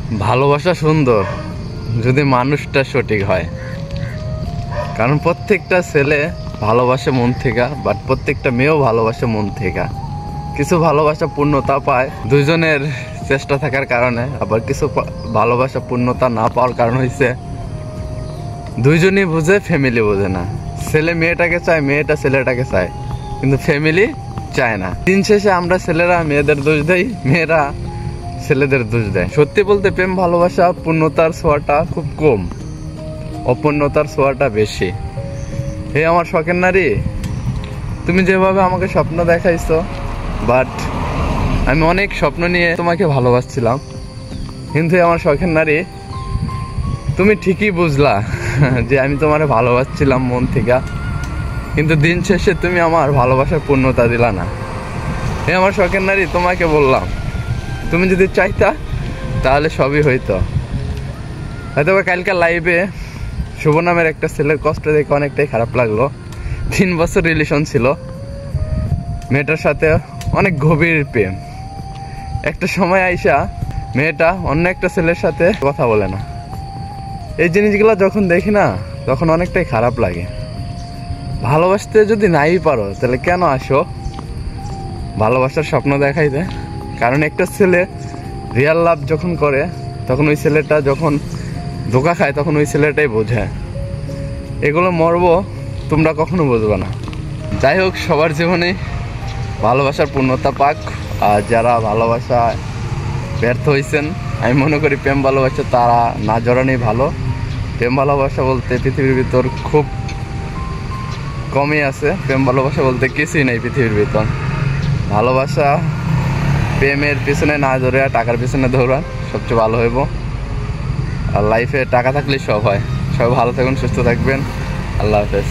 ভালোবাসা সুন্দর যদি মানুষটা সঠিক হয়। কারণ প্রত্যেকটা ছেলে ভালোবাসে মন থেকে, বাট প্রত্যেকটা মেয়েও ভালোবাসে মন থেকে। কিছু ভালোবাসা পূর্ণতা পায় দুইজনের চেষ্টা থাকার কারণে, আবার কিছু ভালোবাসা পূর্ণতা না পাওয়ার কারণ হইছে দুইজনই বুঝে, ফ্যামিলি বোঝে না। ছেলে মেয়েটাকে চায়, মেয়েটা ছেলেটাকে চায়, কিন্তু ফ্যামিলি চায় না। দিন শেষে আমরা ছেলেরা মেয়েদের দোষ দেই, মেয়েরা ছেলেদের দোষ দেয়। সত্যি বলতে প্রেম ভালোবাসা পূর্ণতার ছোঁয়াটা খুব কম, অপূর্ণতার ছোঁয়াটা বেশি। হে আমার শখের নারী, তুমি যেভাবে আমাকে স্বপ্ন দেখাইছো, বাট আমি অনেক স্বপ্ন নিয়ে তোমাকে ভালোবাসছিলাম, কিন্তু আমার শখের নারী তুমি ঠিকই বুঝলা যে আমি তোমারে ভালোবাসছিলাম মন থেকে, কিন্তু দিন শেষে তুমি আমার ভালোবাসার পূর্ণতা দিলা না। হে আমার শখের নারী, তোমাকে বললাম তুমি যদি চাইতা তাহলে সবই হইতো। হয়তো কালকার লাইভে শুভ নামের একটা ছেলের কষ্ট দেখে অনেকটাই খারাপ লাগলো। 3 বছর রিলেশন ছিল মেয়েটার সাথে, অনেক গভীর প্রেম। একটা সময় আইসা মেয়েটা অন্য একটা ছেলের সাথে কথা বলে না। এই জিনিসগুলো যখন দেখি না, তখন অনেকটাই খারাপ লাগে। ভালোবাসতে যদি নাই পারো তাহলে কেন আসো ভালোবাসার স্বপ্ন দেখাইতে? কারণ একটা ছেলে রিয়াল লাভ যখন করে, তখন ওই ছেলেটা যখন ধোকা খায়, তখন ওই ছেলেটাই বোঝে। এগুলো মরব তোমরা কখনো বুঝবে না। যাই হোক, সবার জীবনে ভালোবাসার পূর্ণতা পাক। আর যারা ভালোবাসা ব্যর্থ হয়েছেন, আমি মনে করি প্রেম ভালোবাসা তারা না জড়ানোই ভালো। প্রেম ভালোবাসা বলতে পৃথিবীর ভিতর খুব কমই আছে, প্রেম ভালোবাসা বলতে কিছুই নেই পৃথিবীর ভিতর। ভালোবাসা প্রেমের পিছনে না ধরে টাকার পিছনে দৌড়ান, সবচেয়ে ভালো হইব। আর লাইফে টাকা থাকলেই সব হয়। সবাই ভালো থাকুন, সুস্থ থাকবেন। আল্লাহ হাফেজ।